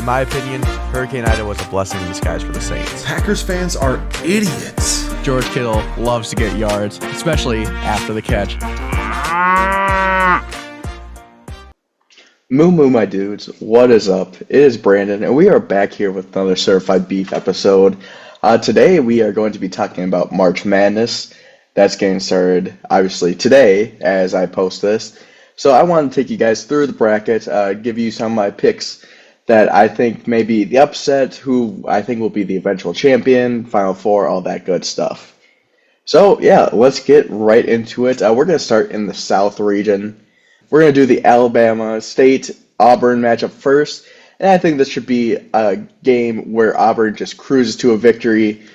my opinion, Hurricane Ida was a blessing in disguise for the Saints. Packers fans are idiots. George Kittle loves to get yards, especially after the catch. Moo moo, my dudes. What is up? It is Brandon, and we are back here with another Certified Beef episode. Today, we are going to be talking about March Madness. That's getting started, obviously, today as I post this. So I want to take you guys through the bracket, give you some of my picks that I think may be the upset, who I think will be the eventual champion, Final Four, all that good stuff. So, yeah, let's get right into it. We're going to start in the South region. We're going to do the Alabama State-Auburn matchup first, and I think this should be a game where Auburn just cruises to a victory.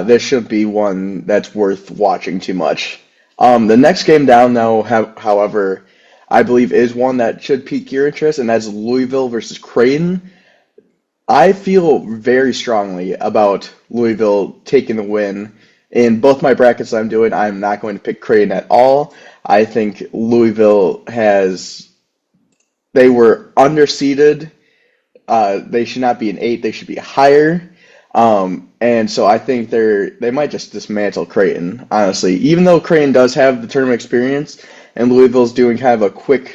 This should be one that's worth watching too much. The next game down, though, however, I believe is one that should pique your interest, and that's Louisville versus Creighton. I feel very strongly about Louisville taking the win. In both my brackets I'm doing, I'm not going to pick Creighton at all. I think Louisville they were underseeded. They should not be an 8, they should be higher. And so I think they might just dismantle Creighton, honestly. Even though Creighton does have the tournament experience, and Louisville's doing kind of a quick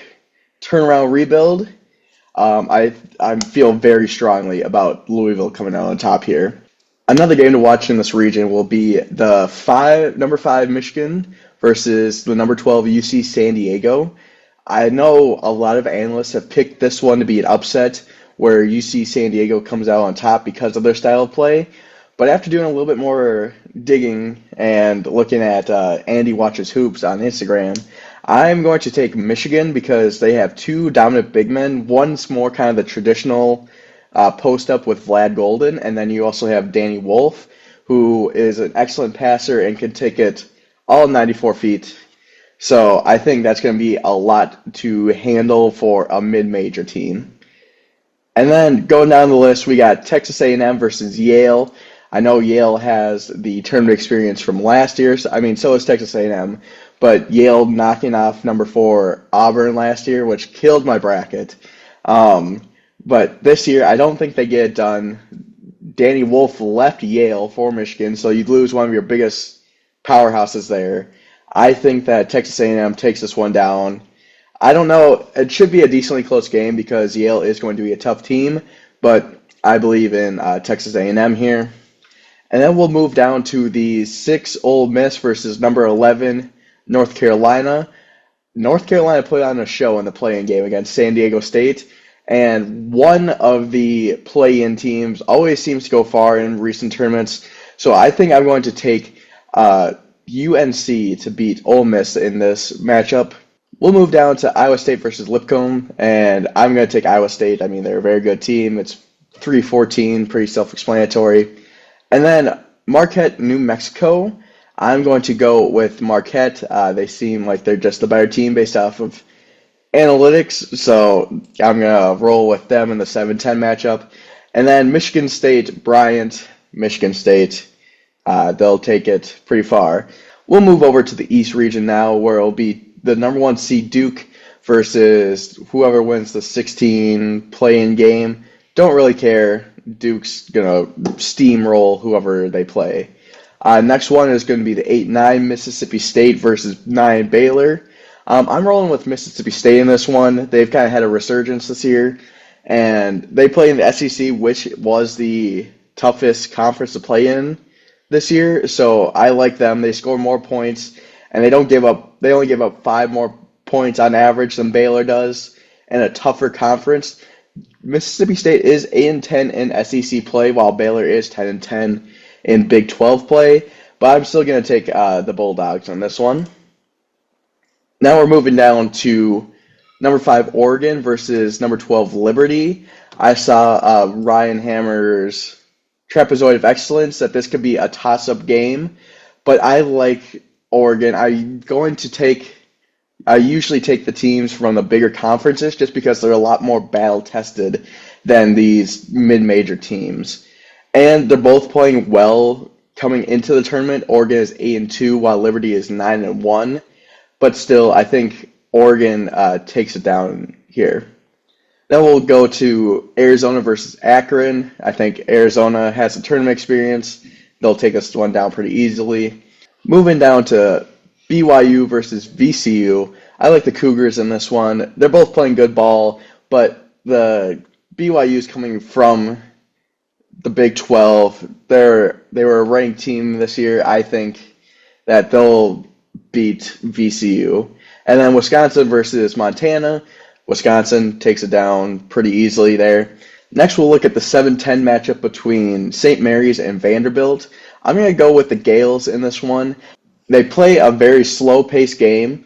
turnaround rebuild, I feel very strongly about Louisville coming out on top here. Another game to watch in this region will be the number 5 Michigan versus the number 12 UC San Diego. I know a lot of analysts have picked this one to be an upset, where UC San Diego comes out on top because of their style of play. But after doing a little bit more digging and looking at Andy Watches Hoops on Instagram, I'm going to take Michigan because they have 2 dominant big men. One's more kind of the traditional post-up with Vlad Golden, and then you also have Danny Wolf, who is an excellent passer and can take it all 94 feet. So I think that's going to be a lot to handle for a mid-major team. And then going down the list, we got Texas A&M versus Yale. I know Yale has the tournament experience from last year. So is Texas A&M. But Yale knocking off number 4 Auburn last year, which killed my bracket. But this year, I don't think they get it done. Danny Wolf left Yale for Michigan, so you'd lose one of your biggest powerhouses there. I think that Texas A&M takes this one down. I don't know. It should be a decently close game because Yale is going to be a tough team, but I believe in Texas A&M here. And then we'll move down to the 6 Ole Miss versus number 11 North Carolina. North Carolina put on a show in the play-in game against San Diego State, and one of the play-in teams always seems to go far in recent tournaments. So I think I'm going to take UNC to beat Ole Miss in this matchup. We'll move down to Iowa State versus Lipscomb, and I'm going to take Iowa State. They're a very good team. It's 3-14, pretty self-explanatory. And then Marquette, New Mexico. I'm going to go with Marquette. They seem like they're just the better team based off of analytics, so I'm going to roll with them in the 7-10 matchup. And then Michigan State, Bryant, Michigan State. They'll take it pretty far. We'll move over to the East region now, where it'll be the number 1 seed Duke versus whoever wins the 16 play-in game. Don't really care. Duke's going to steamroll whoever they play. Next one is going to be the 8-9 Mississippi State versus 9 Baylor. I'm rolling with Mississippi State in this one. They've kind of had a resurgence this year, and they play in the SEC, which was the toughest conference to play in this year. So I like them. They score more points, and they don't give up. They only give up 5 more points on average than Baylor does in a tougher conference. Mississippi State is 8-10 in SEC play, while Baylor is 10-10 in Big 12 play. But I'm still going to take the Bulldogs on this one. Now we're moving down to number 5 Oregon versus number 12 Liberty. I saw Ryan Hammer's trapezoid of excellence that this could be a toss-up game, but I like Oregon. I usually take the teams from the bigger conferences just because they're a lot more battle-tested than these mid-major teams. And they're both playing well coming into the tournament. Oregon is 8-2, while Liberty is 9-1. But still, I think Oregon takes it down here. Then we'll go to Arizona versus Akron. I think Arizona has some tournament experience. They'll take us one down pretty easily. Moving down to BYU versus VCU. I like the Cougars in this one. They're both playing good ball, but the BYU is coming from the Big 12. They were a ranked team this year. I think that they'll beat VCU. And then Wisconsin versus Montana. Wisconsin takes it down pretty easily there. Next, we'll look at the 7-10 matchup between St. Mary's and Vanderbilt. I'm going to go with the Gales in this one. They play a very slow-paced game,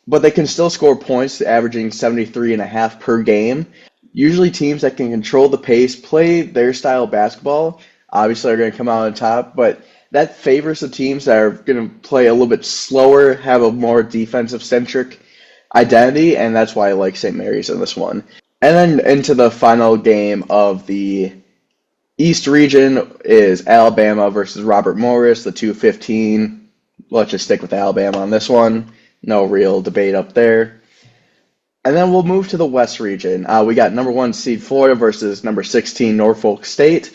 but they can still score points, averaging 73.5 per game. Usually teams that can control the pace, play their style of basketball, obviously are going to come out on top, but that favors the teams that are going to play a little bit slower, have a more defensive-centric identity, and that's why I like St. Mary's in this one. And then into the final game of the East region is Alabama versus Robert Morris, the 2-15. Let's just stick with Alabama on this one. No real debate up there. And then we'll move to the West region. We got number 1 seed Florida versus number 16 Norfolk State.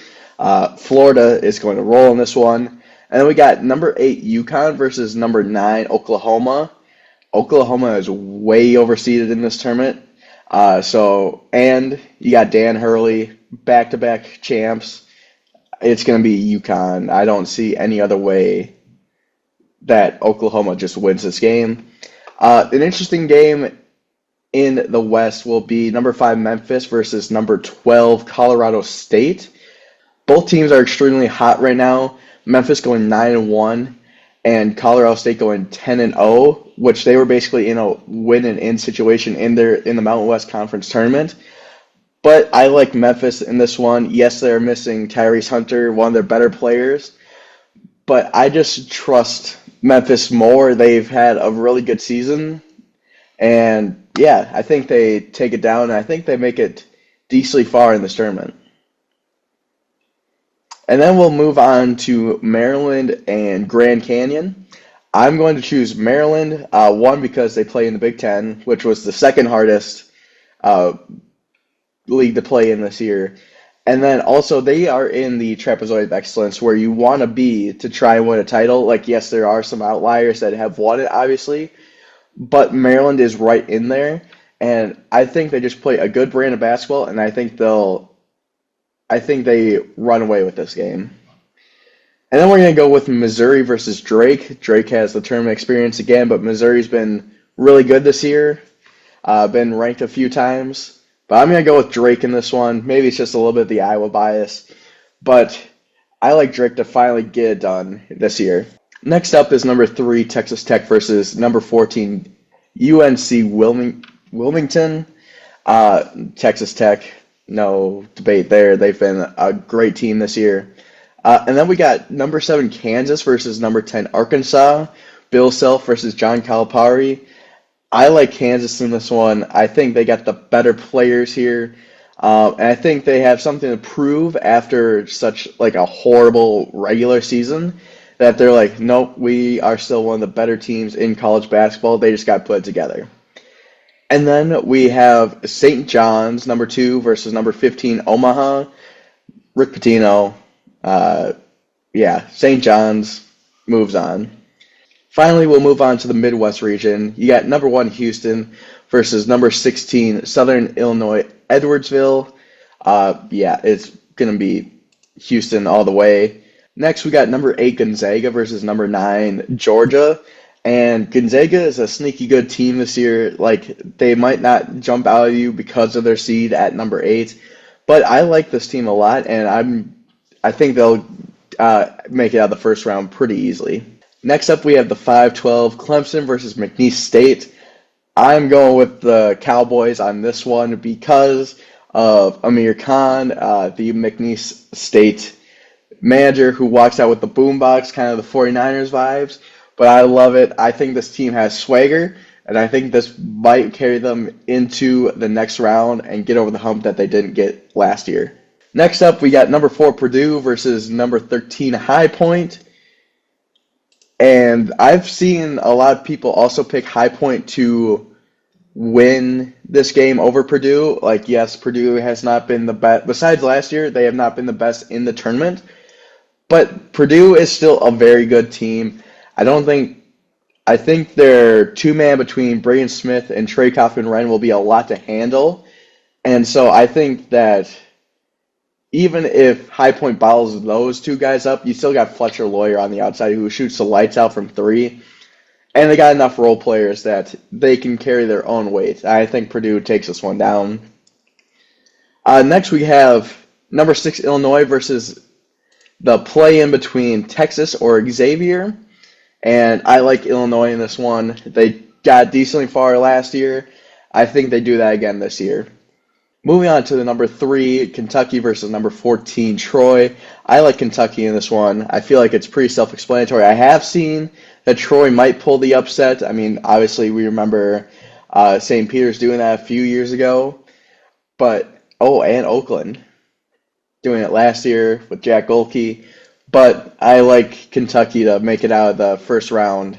Florida is going to roll in this one. And then we got number 8 UConn versus number 9 Oklahoma. Oklahoma is way overseeded in this tournament. And you got Dan Hurley, back-to-back champs. It's going to be UConn. I don't see any other way that Oklahoma just wins this game. An interesting game in the West will be number 5 Memphis versus number 12 Colorado State. Both teams are extremely hot right now. Memphis going 9-1 and Colorado State going 10-0, which they were basically in a win and in situation in the Mountain West Conference tournament. But I like Memphis in this one. Yes, they're missing Tyrese Hunter, one of their better players, but I just trust Memphis more. They've had a really good season, and yeah, I think they take it down, and I think they make it decently far in this tournament. And then we'll move on to Maryland and Grand Canyon. I'm going to choose Maryland, one, because they play in the Big Ten, which was the second hardest league to play in this year. And then also they are in the trapezoid of excellence where you want to be to try and win a title. Like, yes, there are some outliers that have won it, obviously, but Maryland is right in there. And I think they just play a good brand of basketball, and I think they run away with this game. And then we're going to go with Missouri versus Drake. Drake has the tournament experience again, but Missouri's been really good this year. Been ranked a few times. But I'm going to go with Drake in this one. Maybe it's just a little bit of the Iowa bias. But I like Drake to finally get it done this year. Next up is number 3 Texas Tech versus number 14 UNC Wilmington. Texas Tech, no debate there. They've been a great team this year. And then we got number 7 Kansas versus number 10 Arkansas. Bill Self versus John Calipari. I like Kansas in this one. I think they got the better players here. And I think they have something to prove after such like a horrible regular season that they're like, nope, we are still one of the better teams in college basketball. They just got put together. And then we have St. John's, number 2 versus number 15 Omaha. Rick Pitino. St. John's moves on. Finally, we'll move on to the Midwest region. You got number 1 Houston versus number 16 Southern Illinois Edwardsville. It's going to be Houston all the way. Next, we got number 8 Gonzaga versus number 9 Georgia. And Gonzaga is a sneaky good team this year. Like, they might not jump out at you because of their seed at number 8. But I like this team a lot, and I think they'll make it out of the first round pretty easily. Next up, we have the 5-12 Clemson versus McNeese State. I'm going with the Cowboys on this one because of Amir Khan, the McNeese State manager who walks out with the boombox, kind of the 49ers vibes. But I love it. I think this team has swagger, and I think this might carry them into the next round and get over the hump that they didn't get last year. Next up, we got number 4 Purdue versus number 13 High Point. And I've seen a lot of people also pick High Point to win this game over Purdue. Like, yes, Purdue has not been the best. Besides last year, they have not been the best in the tournament. But Purdue is still a very good team. I don't think I think their two-man between Braden Smith and Trey Kaufman-Wren will be a lot to handle. And so I think that even if High Point bottles those two guys up, you still got Fletcher Lawyer on the outside who shoots the lights out from three. And they got enough role players that they can carry their own weight. I think Purdue takes this one down. Next, we have number 6 Illinois versus the play-in between Texas or Xavier. And I like Illinois in this one. They got decently far last year. I think they do that again this year. Moving on to the number 3, Kentucky versus number 14, Troy. I like Kentucky in this one. I feel like it's pretty self-explanatory. I have seen that Troy might pull the upset. I mean, obviously we remember St. Peter's doing that a few years ago. And Oakland doing it last year with Jack Golke. But I like Kentucky to make it out of the first round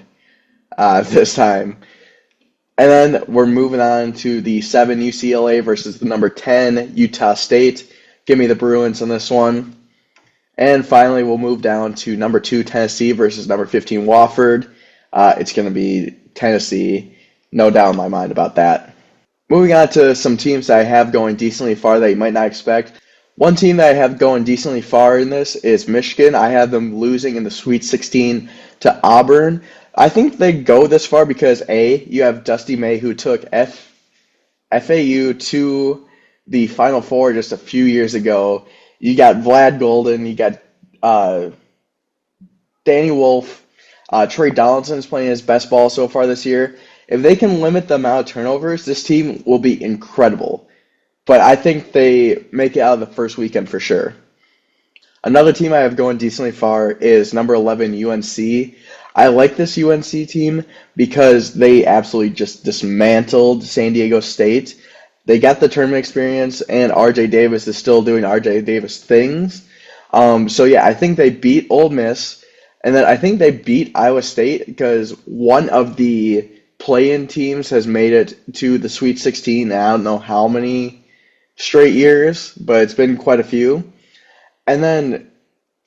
this time. And then we're moving on to the 7 UCLA versus the number 10 Utah State. Give me the Bruins on this one. And finally, we'll move down to number 2 Tennessee versus number 15 Wofford. It's going to be Tennessee, no doubt in my mind about that. Moving on to some teams that I have going decently far that you might not expect. One team that I have going decently far in this is Michigan. I have them losing in the Sweet 16 to Auburn. I think they go this far because, A, you have Dusty May, who took FAU to the Final Four just a few years ago. You got Vlad Golden. You got Danny Wolf. Trey Donaldson is playing his best ball so far this year. If they can limit the amount of turnovers, this team will be incredible. But I think they make it out of the first weekend for sure. Another team I have going decently far is number 11 UNC. I like this UNC team because they absolutely just dismantled San Diego State. They got the tournament experience, and RJ Davis is still doing RJ Davis things. I think they beat Ole Miss, and then I think they beat Iowa State because one of the play-in teams has made it to the Sweet 16. I don't know how many straight years, but it's been quite a few. And then,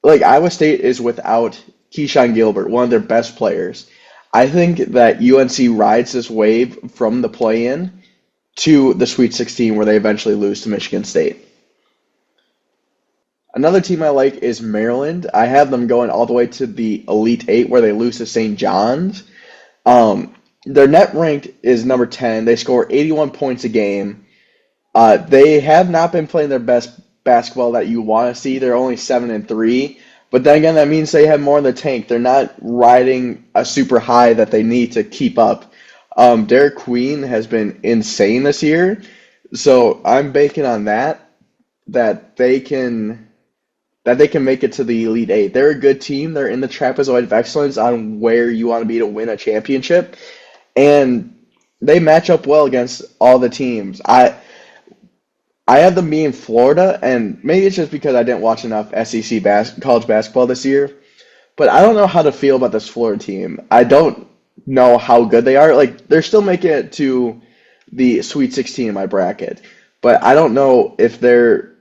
Iowa State is without Keyshawn Gilbert, one of their best players. I think that UNC rides this wave from the play-in to the Sweet 16 where they eventually lose to Michigan State. Another team I like is Maryland. I have them going all the way to the Elite Eight where they lose to St. John's. Their net ranked is number 10. They score 81 points a game. They have not been playing their best basketball that you want to see. They're only 7-3. But then again, that means they have more in the tank. They're not riding a super high that they need to keep up. Derek Queen has been insane this year. So I'm banking on that they can make it to the Elite Eight. They're a good team. They're in the trapezoid of excellence on where you want to be to win a championship. And they match up well against all the teams. I have them being Florida, and maybe it's just because I didn't watch enough SEC college basketball this year, but I don't know how to feel about this Florida team. I don't know how good they are. They're still making it to the Sweet 16 in my bracket, but I don't know if they're,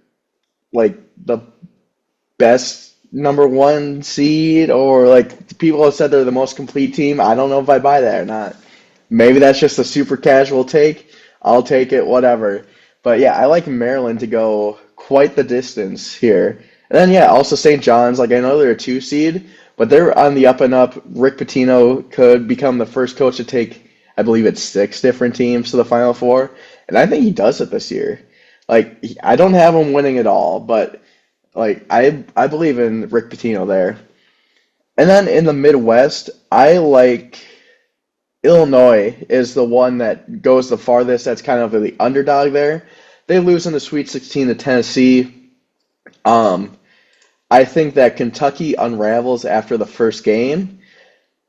the best number 1 seed or, people have said they're the most complete team. I don't know if I buy that or not. Maybe that's just a super casual take. I'll take it, whatever. But yeah, I like Maryland to go quite the distance here. And then also St. John's, I know they're a 2 seed, but they're on the up and up. Rick Pitino could become the first coach to take, I believe it's 6 different teams to the Final Four. And I think he does it this year. I don't have him winning it all, but I believe in Rick Pitino there. And then in the Midwest, I like Illinois is the one that goes the farthest. That's kind of the underdog there. They lose in the Sweet 16 to Tennessee. I think that Kentucky unravels after the first game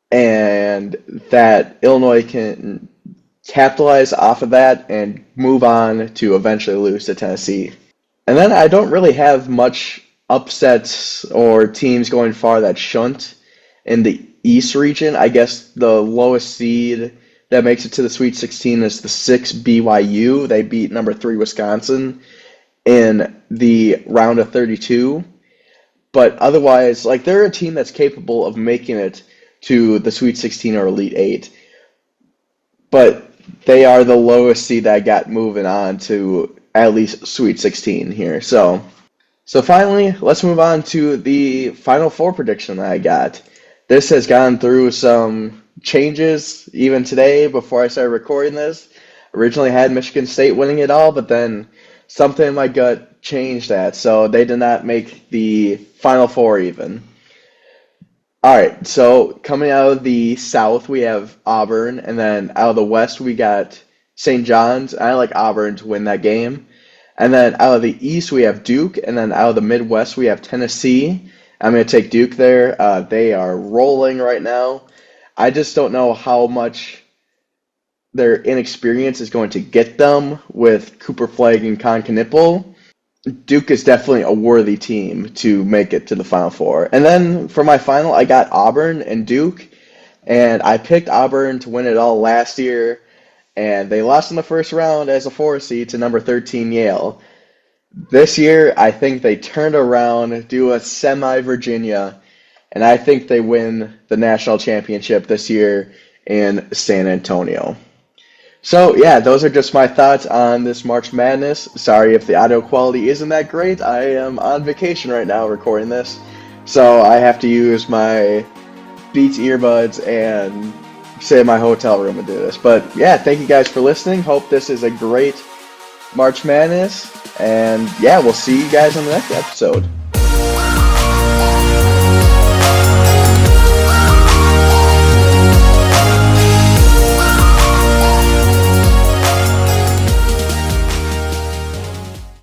and that Illinois can capitalize off of that and move on to eventually lose to Tennessee. And then I don't really have much upsets or teams going far that shouldn't in the East region. I guess the lowest seed that makes it to the Sweet 16 is the 6 BYU. They beat number 3 Wisconsin in the round of 32. But otherwise, like, they're a team that's capable of making it to the Sweet 16 or Elite 8. But they are the lowest seed that got moving on to at least Sweet 16 here. So finally, let's move on to the Final Four prediction that I got. This has gone through some changes even today before I started recording this. Originally had Michigan State winning it all, but then something in my gut changed that, so they did not make the Final Four even. All right, so coming out of the South, we have Auburn, and then out of the West, we got St. John's. I like Auburn to win that game. And then out of the East, we have Duke, and then out of the Midwest, we have Tennessee. I'm going to take Duke there. They are rolling right now. I just don't know how much their inexperience is going to get them with Cooper Flagg and Con Knipple. Duke is definitely a worthy team to make it to the Final Four. And then for my final, I got Auburn and Duke, and I picked Auburn to win it all last year, and they lost in the first round as a 4 seed to number 13 Yale. This year, I think they turned around, do a semi-Virginia, and I think they win the national championship this year in San Antonio. So, yeah, those are just my thoughts on this March Madness. Sorry if the audio quality isn't that great. I am on vacation right now recording this, so I have to use my Beats earbuds and stay in my hotel room and do this. But, yeah, thank you guys for listening. Hope this is a great March Madness. And, yeah, we'll see you guys on the next episode.